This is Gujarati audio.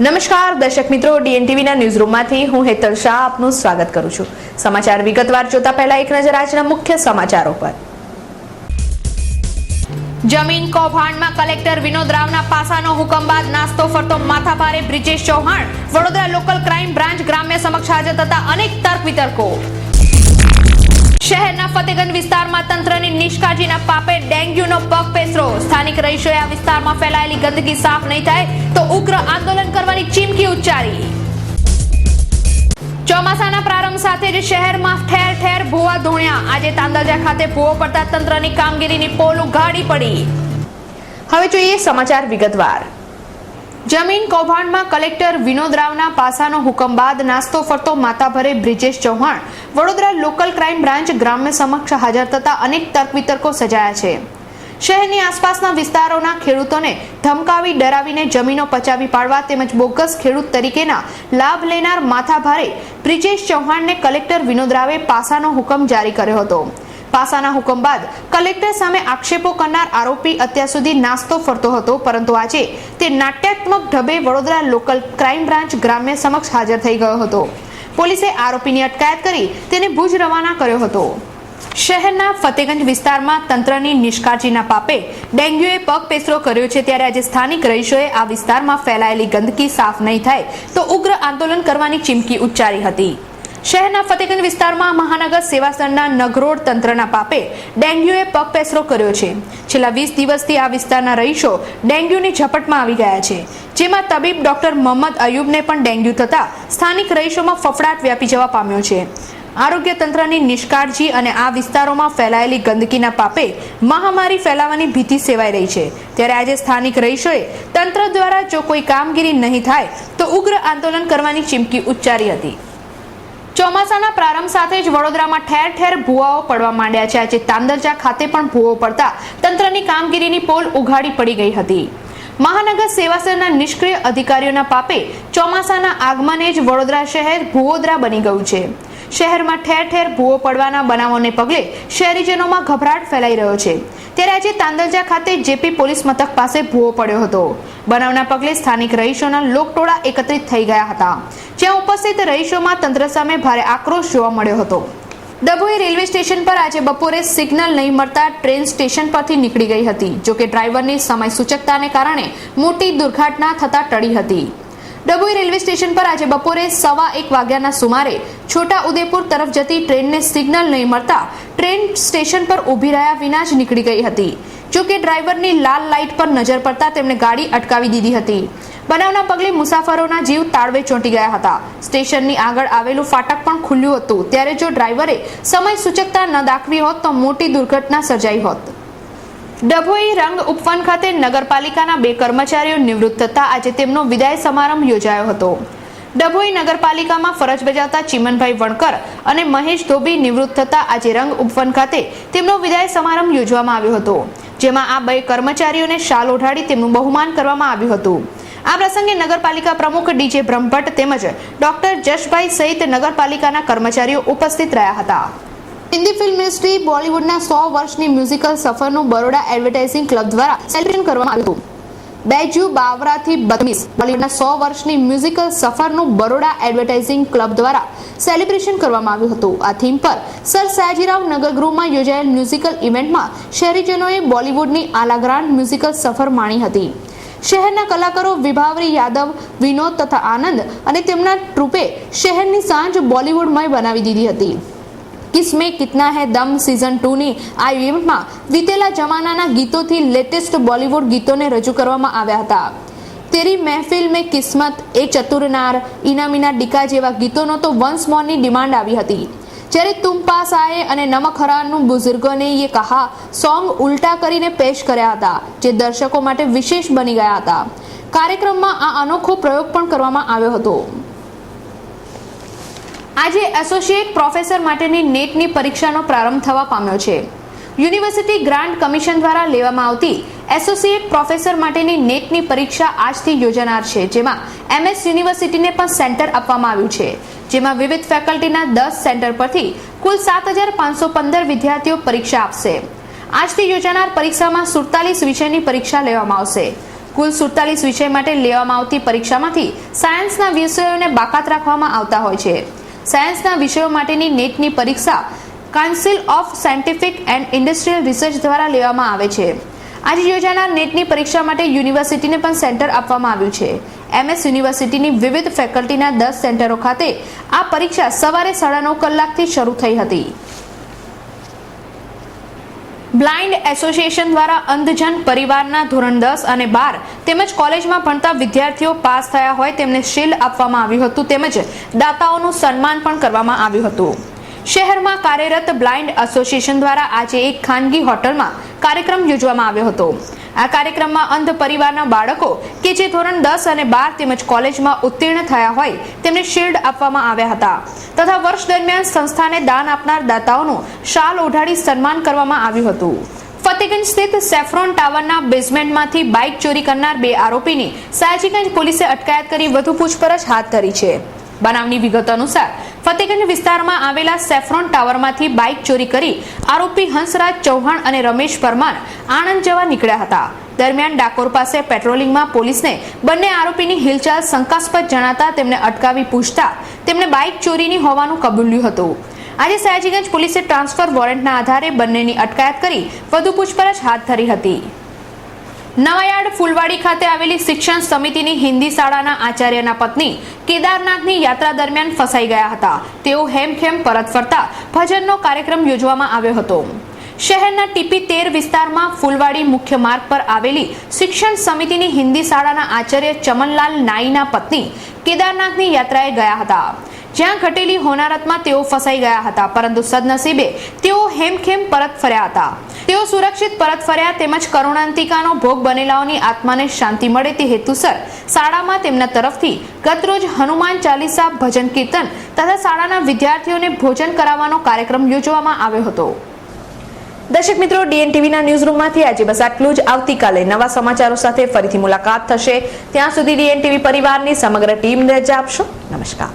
નમસ્કાર દર્શક મિત્રો, ડીએનટીવીના ન્યૂઝરૂમમાંથી હું હેતલ શાહ આપનું સ્વાગત કરું છું। સમાચાર વિગતવાર જોતા પહેલા એક નજર આજના મુખ્ય સમાચારો પર। જમીન કૌભાંડમાં કલેક્ટર વિનોદ રાવના પાસાનો હુકમ બાદ નાસ્તો ફરતો માથાભારે Brijesh Chauhan Vadodara local crime branch ગ્રામ્ય સમક્ષ હાજર થતા અનેક તર્ક વિતર્કો। શહેરના ફતેગંજ વિસ્તારમાં તંત્રની નિષ્કાળજીના પાપે ડેન્ગ્યુનો પગ પેસરો। સ્થાનિક રહીશોએ આ વિસ્તારમાં ફેલાયેલી ગંદકી સાફ નહીં થાય તો ઉગ્ર આંદોલન કરવાની ચીમકી ઉચ્ચારી। ચોમાસાના પ્રારંભ સાથે જ શહેરમાં ઠેર ઠેર ભૂવા ધોણ્યા। આજે તાંદલજા ખાતે ભૂવો પડતા તંત્રની કામગીરીની પોલ ઉઘાડી પડી। હવે જોઈએ સમાચાર વિગતવાર। જમીન કૌભાંડમાં કલેક્ટર વિનોદ રાવના પાસાનો હુકમ બાદ નાસ્તો ફરતો માથાભારે Brijesh Chauhan Vadodara local crime branch ગ્રામ્ય સમક્ષ હાજર થતા અનેક તર્ક વિતર્કો સર્જાયા છે। શહેરની આસપાસના વિસ્તારોના ખેડૂતોને ધમકાવી ડરાવીને જમીનો પચાવી પાડવા તેમજ બોગસ ખેડૂત તરીકેના લાભ લેનાર માથાભારે બ્રિજેશ ચૌહાણને કલેક્ટર વિનોદ રાવે પાસાનો હુકમ જારી કર્યો હતો। પાસાના હુકમ બાદ કલેક્ટર સામે આક્ષેપો કરનાર આરોપી અત્યાર સુધી નાસ્તો ફરતો હતો, પરંતુ આજે તે નાટ્યાત્મક ઢબે વડોદરા લોકલ ક્રાઇમ બ્રાન્ચ ગ્રામ્ય સમક્ષ હાજર થઈ ગયો હતો। પોલીસે આરોપીની અટકાયત કરી તેને ભુજ રવાના કર્યો હતો। શહેરના ફતેગંજ વિસ્તારમાં તંત્રની નિષ્કાળજીના પાપે ડેન્ગ્યુએ પગ પેસરો કર્યો છે, ત્યારે આજે સ્થાનિક રહીશોએ આ વિસ્તારમાં ફેલાયેલી ગંદકી સાફ નહીં થાય તો ઉગ્ર આંદોલન કરવાની ચીમકી ઉચ્ચારી હતી। શહેરના ફતેગંજ વિસ્તારમાં મહાનગર સેવાસદનના નગરોડ તંત્રના પાપે ડેન્ગ્યુએ પગ પેસરો કર્યો છે। છેલ્લા 20 દિવસથી આ વિસ્તારના રહીશો ડેન્ગ્યુની ઝપટમાં આવી ગયા છે, જેમાં તબીબ ડોક્ટર મોહમ્મદ અયુબને પણ ડેન્ગ્યુ થતા સ્થાનિક રહીશોમાં ફફડાટ વ્યાપી જવા પામ્યો છે। આરોગ્ય તંત્રની નિષ્કાળજી અને આ વિસ્તારોમાં ફેલાયેલી ગંદકીના પાપે મહામારી ફેલાવાની ભીતિ સેવાઈ રહી છે, ત્યારે આજે સ્થાનિક રહીશોએ તંત્ર દ્વારા જો કોઈ કામગીરી નહીં થાય તો ઉગ્ર આંદોલન કરવાની ચીમકી ઉચ્ચારી હતી। ચોમાસાના પ્રારંભ સાથે જ વડોદરામાં ઠેર ઠેર ભૂવાઓ પડવા માંડ્યા છે। આજે તાંદલજા ખાતે પણ ભૂવો પડતા તંત્રની કામગીરીની પોલ ઉઘાડી પડી ગઈ હતી। મહાનગર સેવાસદનના નિષ્ક્રિય અધિકારીઓના પાપે ચોમાસાના આગમને જ વડોદરા શહેર ભૂવોદરા બની ગયું છે। શહેરમાં ઠેર ઠેર ભૂવો પડવાના બનાવોને પગલે શહેરીજનોમાં ગભરાટ ફેલાઈ રહ્યો છે, ત્યારે આજે તાંદલજા ખાતે જેપી પોલીસ મથક પાસે ભૂવો પડ્યો હતો। બનાવના પગલે સ્થાનિક રહીશોના લોકટોળા એકત્રિત થઈ ગયા હતા, જ્યાં ઉપસ્થિત રહીશોમાં તંત્ર સામે ભારે આક્રોશ જોવા મળ્યો હતો। ડભોઈ રેલવે સ્ટેશન પર આજે બપોરે સિગ્નલ નહીં મળતા ટ્રેન સ્ટેશન પરથી નીકળી ગઈ હતી, જોકે ડ્રાઈવરની સમય સૂચકતાને કારણે મોટી દુર્ઘટના થતા ટળી હતી। ડભોઈ રેલવે સ્ટેશન પર આજે બપોરે 1:15 વાગ્યાના સુમારે છોટા ઉદેપુર તરફ જતી ટ્રેનને સિગ્નલ નહીં મળતા ટ્રેન સ્ટેશન પર ઊભી રહ્યા વિના જ નીકળી ગઈ હતી, જોકે ડ્રાઈવરની લાલ લાઇટ પર નજર પડતા તેમણે ગાડી અટકાવી દીધી હતી। બનાવના પગલે મુસાફરોના જીવ તાળવે ચોંટી ગયા હતા। સ્ટેશનની આગળ આવેલું ફાટક પણ ખુલ્લું હતું, ત્યારે જો ડ્રાઈવરે સમય સૂચકતા ન દાખવી હોત તો મોટી દુર્ઘટના સર્જાઈ હોત। ડભોઈ રંગ ઉપવન ખાતે નગરપાલિકાના 2 કર્મચારીઓ નિવૃત્ત થતા આજે તેમનો વિદાય સમારંભ યોજાયો હતો। ડભોઈ નગરપાલિકામાં ફરજ બજાવતા ચીમનભાઈ વણકર અને મહેશ ધોબી નિવૃત્ત થતા આજે રંગ ઉપવન ખાતે તેમનો વિદાય સમારંભ યોજવામાં આવ્યો હતો, જેમાં આ 2 કર્મચારીઓને શાલ ઓઢાડી તેમનું બહુમાન કરવામાં આવ્યું હતું। આ પ્રસંગે નગરપાલિકા પ્રમુખ ડીજે બ્રહ્મભટ્ટ તેમજ ડોક્ટર જશભાઈ સહિત નગરપાલિકાના કર્મચારીઓ ઉપસ્થિત રહ્યા હતા। હિન્દી ફિલ્મ ઇન્ડસ્ટ્રી બોલિવૂડના 100 વર્ષની મ્યુઝિકલ સફરનું બરોડા એડવર્ટાઇઝિંગ ક્લબ દ્વારા સેલિબ્રેશન કરવામાં આવ્યું હતું। બેજુ બાવરાથી બદમીસ બોલિવૂડના 100 વર્ષની મ્યુઝિકલ સફરનું બરોડા એડવર્ટાઇઝિંગ ક્લબ દ્વારા સેલિબ્રેશન કરવામાં આવ્યું હતું। આ થીમ પર સર સયાજીરાવ નગરગૃહમાં યોજાયેલ મ્યુઝિકલ ઇવેન્ટમાં શહેરીજનોએ બોલિવૂડની આલાગ્રાન્ડ મ્યુઝિકલ સફર માણી હતી। શહેરના કલાકારો વિભાવરી યાદવ, વિનોદ તથા આનંદ અને તેમના ટ્રુપે શહેરની સાંજ બોલિવૂડમય બનાવી દીધી હતી। કિસમે કિતના હે દમ સીઝન 2 ની આ ઇવેન્ટમાં વીતેલા જમાનાના ગીતોથી લેટેસ્ટ બોલિવૂડ ગીતોને રજૂ કરવામાં આવ્યા હતા। તેરી મહેફિલ મેં કિસ્મત, એ ચતુરનાર, ઇનામીના ડીકા જેવા ગીતોનો તો વન્સ મોરની ડિમાન્ડ આવી હતી, જ્યારે તુમ પાસ આયે અને નમક હરામનું બુઝુર્ગોને યે કહા સોંગ ઉલટા કરીને પેશ કર્યા હતા, જે દર્શકો માટે વિશેષ બની ગયા હતા। કાર્યક્રમમાં આ અનોખો પ્રયોગ પણ કરવામાં આવ્યો હતો। આજે એસોસિએટ પ્રોફેસર માટેની નેટની પરીક્ષાનો પ્રારંભ થવા પામ્યો છે। યુનિવર્સિટી ગ્રાન્ટ કમિશન દ્વારા લેવામાં આવતી એસોસિએટ પ્રોફેસર માટેની નેટની પરીક્ષા આજથી યોજાનાર છે, જેમાં એમએસ યુનિવર્સિટીને પણ સેન્ટર આપવામાં આવ્યું છે, જેમાં વિવિધ ફેકલ્ટીના 10 સેન્ટર પરથી કુલ 7515 વિદ્યાર્થીઓ પરીક્ષા આપશે। આજથી યોજાનાર પરીક્ષામાં 47 વિષયની પરીક્ષા લેવામાં આવશે। કુલ 47 વિષય માટે લેવામાં આવતી પરીક્ષામાંથી સાયન્સના વિષયોને બાકાત રાખવામાં આવતા હોય છે. સાયન્સના વિષયો માટેની નેટની પરીક્ષા council of scientific and industrial research દ્વારા લેવામાં આવે છે. આજે યોજાનાર નેટની પરીક્ષા માટે યુનિવર્સિટીને પણ સેન્ટર આપવામાં આવ્યું છે. MS યુનિવર્સિટીની વિવિધ ફેકલ્ટીના 10 સેન્ટરો ખાતે આ પરીક્ષા સવારે 9:30 કલાકથી શરૂ થઈ હતી. બ્લાઇન્ડ એસોસિએશન દ્વારા અંધજન પરિવારના ધોરણ 10 અને 12 તેમજ કોલેજમાં ભણતા વિદ્યાર્થીઓ પાસ થયા હોય તેમને શિલ્ડ આપવામાં આવ્યું હતું તેમજ દાતાઓનું સન્માન પણ કરવામાં આવ્યું હતું. શહેરમાં કાર્યરત બ્લાઇન્ડ એસોસિએશન દ્વારા આજે એક ખાનગી હોટલમાં કાર્યક્રમ યોજવામાં આવ્યો હતો. આ કાર્યક્રમમાં અંધ પરિવારના બાળકો કે જે ધોરણ 10 અને 12 તેમજ કોલેજમાં ઉત્તીર્ણ થયા હોય તેમને શિલ્ડ આપવામાં આવ્યા હતા તથા વર્ષ દરમિયાન સંસ્થાને દાન આપનાર દાતાઓનું શાલ ઓઢાડી સન્માન કરવામાં આવ્યું હતું. ફતેગંજ સ્થિત સેફ્રોન ટાવરના બેઝમેન્ટમાંથી બાઇક ચોરી કરનાર 2 આરોપીની સયાજીગંજ પોલીસે અટકાયત કરી વધુ પૂછપરછ હાથ ધરી છે. બનાવની વિગતો અનુસાર ફતેગંજ વિસ્તારમાં આવેલા સેફ્રોન ટાવરમાંથી બાઇક ચોરી કરી આરોપી હંસરાજ ચૌહાણ અને રમેશ પરમાર આણંદ જવા નીકળ્યા હતા. દરમિયાન ડાકોર પાસે પેટ્રોલિંગમાં પોલીસને બંને આરોપીની હિલચાલ શંકાસ્પદ જણાતા તેમને અટકાવી પૂછતા તેમણે બાઇક ચોરીની હોવાનું કબૂલ્યું હતું. આજે સયાજીગંજ પોલીસે ટ્રાન્સફર વોરંટના આધારે બંનેની અટકાયત કરી વધુ પૂછપરછ હાથ ધરી હતી. નવાયાર્ડ ફૂલવાડી ખાતે આવેલી શિક્ષણ સમિતિની હિન્દી શાળાના આચાર્યના પત્ની કેદારનાથની યાત્રા દરમિયાન ફસાઈ ગયા હતા. તેઓ હેમખેમ પરત ફરતા ભજનનો કાર્યક્રમ યોજવામાં આવ્યો હતો. શહેરના ટીપી 13 વિસ્તારમાં ફૂલવાડી મુખ્ય માર્ગ પર આવેલી શિક્ષણ સમિતિની હિન્દી શાળાના આચાર્ય ચમનલાલ નાઈના પત્ની કેદારનાથની યાત્રાએ ગયા હતા. જ્યાં ઘટેલી હોનારતમાં તેઓ ફસાઈ ગયા હતા પરંતુ સદનસીબે તેઓ હેમખેમ પરત ફર્યા હતા. તેઓ સુરક્ષિત પરત ફર્યા તેમજ કરુણાંતિકાનો ભોગ બનેલાઓની આત્માને શાંતિ મળે તે હેતુસર શાળામાં તેમના તરફથી ગતરોજ હનુમાન ચાલીસા ભજન કીર્તન તથા શાળાના વિદ્યાર્થીઓને ભોજન કરાવવાનો કાર્યક્રમ યોજવામાં આવ્યો હતો. દર્શક મિત્રો, DNTVના ન્યૂઝરૂમમાંથી આજે બસ આટલું જ. આવતીકાલે નવા સમાચારો સાથે ફરીથી મુલાકાત થશે. ત્યાં સુધી DNTV પરિવારની સમગ્ર ટીમને રજા આપશો. નમસ્કાર.